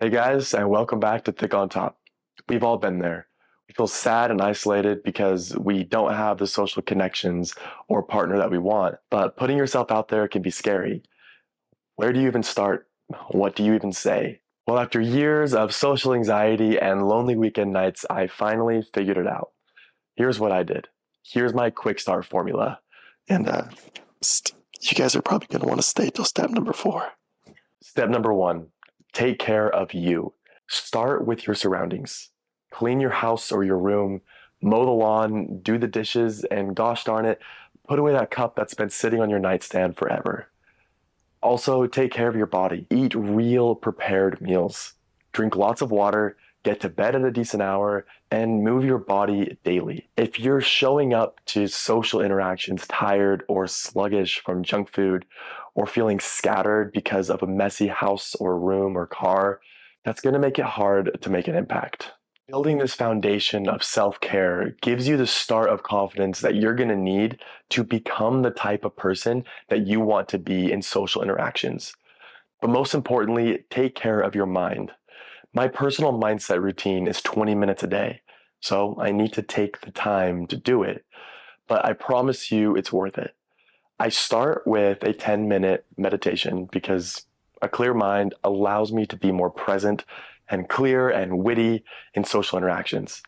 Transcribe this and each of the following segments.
Hey guys, and welcome back to Thick on Top. We've all been there. We feel sad and isolated because we don't have the social connections or partner that we want, but putting yourself out there can be scary. Where do you even start? What do you even say? Well, after years of social anxiety and lonely weekend nights, I finally figured it out. Here's what I did. Here's my quick start formula. And you guys are probably going to want to stay till step number 4. Step number 1, take care of you. Start with your surroundings. Clean your house or your room, mow the lawn, do the dishes, and gosh darn it, put away that cup that's been sitting on your nightstand forever. Also, take care of your body. Eat real prepared meals. Drink lots of water, get to bed at a decent hour, and move your body daily. If you're showing up to social interactions tired or sluggish from junk food, or feeling scattered because of a messy house or room or car, that's going to make it hard to make an impact. Building this foundation of self-care gives you the start of confidence that you're going to need to become the type of person that you want to be in social interactions. But most importantly, take care of your mind. My personal mindset routine is 20 minutes a day, so I need to take the time to do it. But I promise you it's worth it. I start with a 10-minute meditation because a clear mind allows me to be more present and clear and witty in social interactions.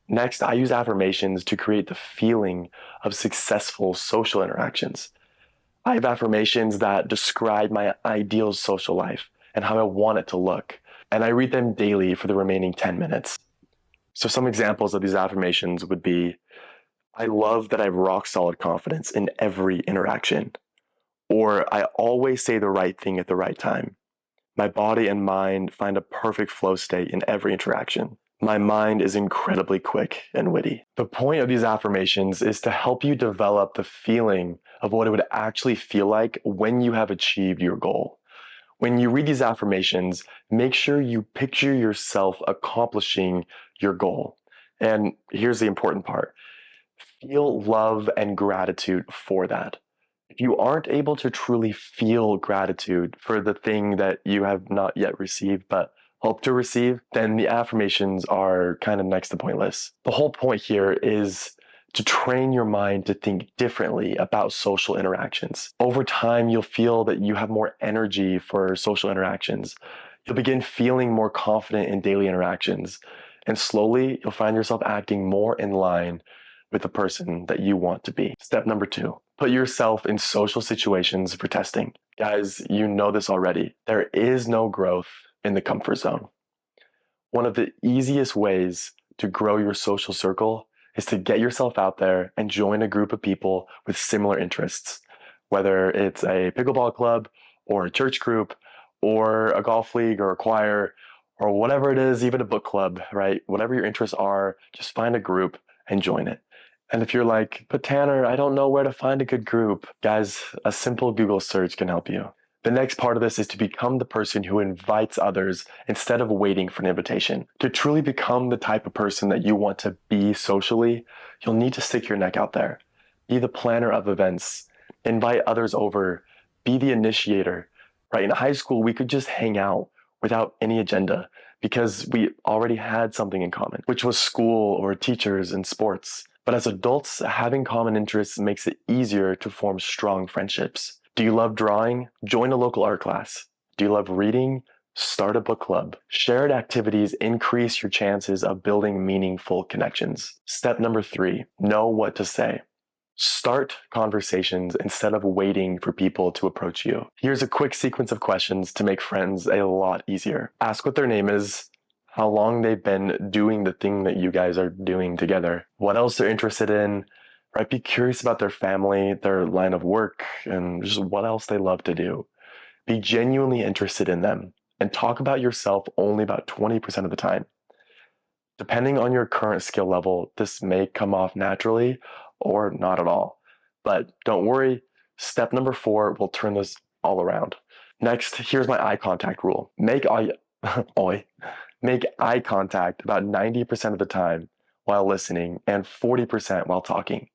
Next, I use affirmations to create the feeling of successful social interactions. I have affirmations that describe my ideal social life and how I want it to look, and I read them daily for the remaining 10 minutes. So some examples of these affirmations would be, I love that I have rock solid confidence in every interaction. Or I always say the right thing at the right time. My body and mind find a perfect flow state in every interaction. My mind is incredibly quick and witty. The point of these affirmations is to help you develop the feeling of what it would actually feel like when you have achieved your goal. When you read these affirmations, make sure you picture yourself accomplishing your goal. And here's the important part. Feel love and gratitude for that. If you aren't able to truly feel gratitude for the thing that you have not yet received, but hope to receive, then the affirmations are kind of next to pointless. The whole point here is to train your mind to think differently about social interactions. Over time, you'll feel that you have more energy for social interactions. You'll begin feeling more confident in daily interactions. And slowly, you'll find yourself acting more in line with the person that you want to be. Step number 2, put yourself in social situations for testing. Guys, you know this already. There is no growth in the comfort zone. One of the easiest ways to grow your social circle is to get yourself out there and join a group of people with similar interests, whether it's a pickleball club or a church group or a golf league or a choir or whatever it is, even a book club, right? Whatever your interests are, just find a group and join it. And if you're like, but Tanner, I don't know where to find a good group, guys, a simple Google search can help you. The next part of this is to become the person who invites others instead of waiting for an invitation. To truly become the type of person that you want to be socially, you'll need to stick your neck out there. Be the planner of events, invite others over, be the initiator. Right? In high school, we could just hang out without any agenda because we already had something in common, which was school or teachers and sports. But as adults, having common interests makes it easier to form strong friendships. Do you love drawing? Join a local art class. Do you love reading? Start a book club. Shared activities increase your chances of building meaningful connections. Step number 3, know what to say. Start conversations instead of waiting for people to approach you. Here's a quick sequence of questions to make friends a lot easier. Ask what their name is, how long they've been doing the thing that you guys are doing together, what else they're interested in, right? Be curious about their family, their line of work, and just what else they love to do. Be genuinely interested in them and talk about yourself only about 20% of the time. Depending on your current skill level, this may come off naturally or not at all. But don't worry, step number 4 will turn this all around. Next, here's my eye contact rule. Make eye contact about 90% of the time while listening and 40% while talking.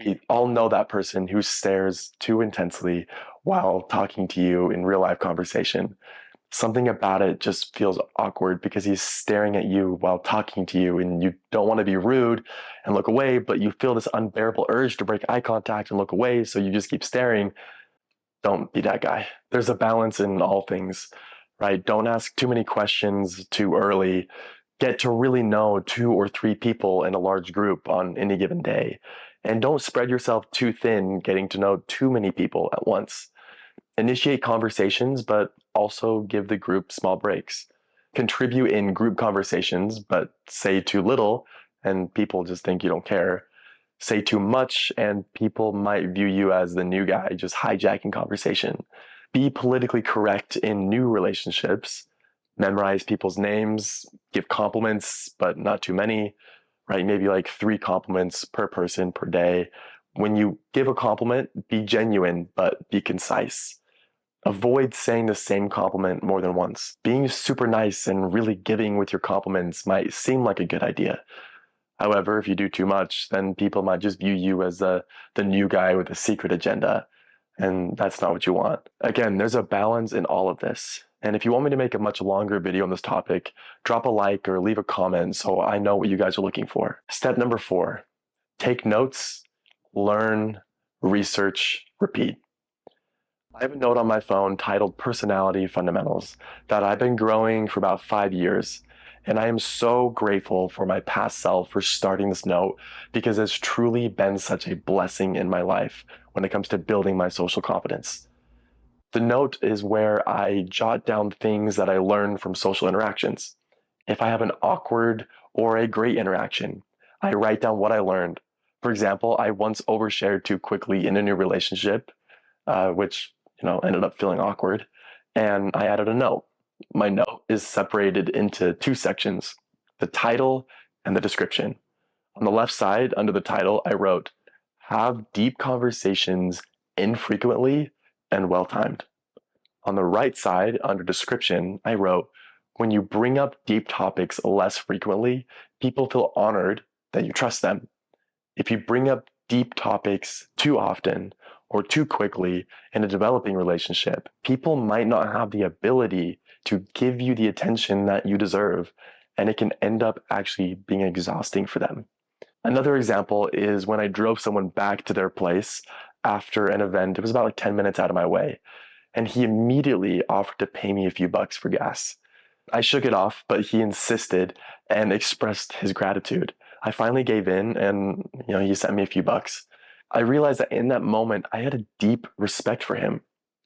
We all know that person who stares too intensely while talking to you in real life conversation. Something about it just feels awkward because he's staring at you while talking to you, and you don't want to be rude and look away, but you feel this unbearable urge to break eye contact and look away, so you just keep staring. Don't be that guy. There's a balance in all things, right? Don't ask too many questions too early. Get to really know 2 or 3 people in a large group on any given day. And don't spread yourself too thin, getting to know too many people at once. Initiate conversations, but also give the group small breaks. Contribute in group conversations, but say too little, and people just think you don't care. Say too much, and people might view you as the new guy just hijacking conversation. Be politically correct in new relationships. Memorize people's names, give compliments, but not too many, right? Maybe like 3 compliments per person per day. When you give a compliment, be genuine, but be concise. Avoid saying the same compliment more than once. Being super nice and really giving with your compliments might seem like a good idea. However, if you do too much, then people might just view you as the new guy with a secret agenda, and that's not what you want. Again, there's a balance in all of this. And if you want me to make a much longer video on this topic, drop a like or leave a comment so I know what you guys are looking for. Step number 4, take notes, learn, research, repeat. I have a note on my phone titled Personality Fundamentals that I've been growing for about 5 years. And I am so grateful for my past self for starting this note, because it's truly been such a blessing in my life when it comes to building my social confidence. The note is where I jot down things that I learned from social interactions. If I have an awkward or a great interaction, I write down what I learned. For example, I once overshared too quickly in a new relationship, which ended up feeling awkward, and I added a note. My note is separated into 2 sections, the title and the description. On the left side, under the title, I wrote, "Have deep conversations infrequently and well-timed." On the right side, under description, I wrote, "When you bring up deep topics less frequently, people feel honored that you trust them. If you bring up deep topics too often or too quickly in a developing relationship, people might not have the ability to give you the attention that you deserve, and it can end up actually being exhausting for them." Another example is when I drove someone back to their place after an event. It was about like 10 minutes out of my way, and he immediately offered to pay me a few bucks for gas. I shook it off, but he insisted and expressed his gratitude. I finally gave in, and he sent me a few bucks. I realized that in that moment, I had a deep respect for him.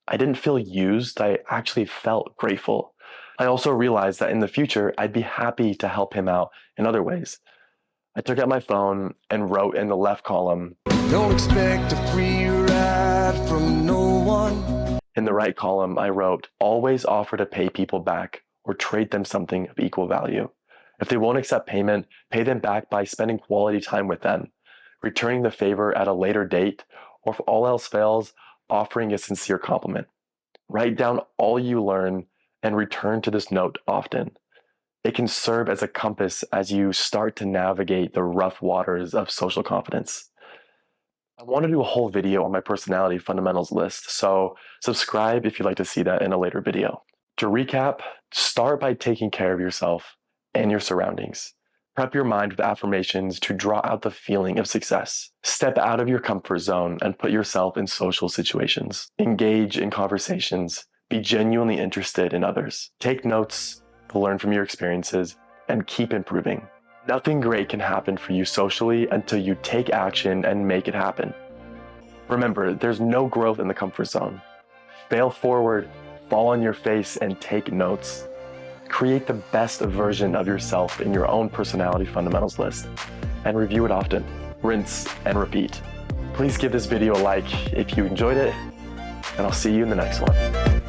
I didn't feel used, I actually felt grateful. I also realized that in the future, I'd be happy to help him out in other ways. I took out my phone and wrote in the left column, "Don't expect a free ride from no one." In the right column, I wrote, "Always offer to pay people back or trade them something of equal value. If they won't accept payment, pay them back by spending quality time with them, returning the favor at a later date, or if all else fails, offering a sincere compliment." Write down all you learn and return to this note often. It can serve as a compass as you start to navigate the rough waters of social confidence. I want to do a whole video on my personality fundamentals list, so subscribe if you'd like to see that in a later video. To recap, start by taking care of yourself and your surroundings. Prep your mind with affirmations to draw out the feeling of success. Step out of your comfort zone and put yourself in social situations. Engage in conversations. Be genuinely interested in others. Take notes, learn from your experiences, and keep improving. Nothing great can happen for you socially until you take action and make it happen. Remember, there's no growth in the comfort zone. Fail forward, fall on your face, and take notes. Create the best version of yourself in your own personality fundamentals list, and review it often. Rinse and repeat. Please give this video a like if you enjoyed it, and I'll see you in the next one.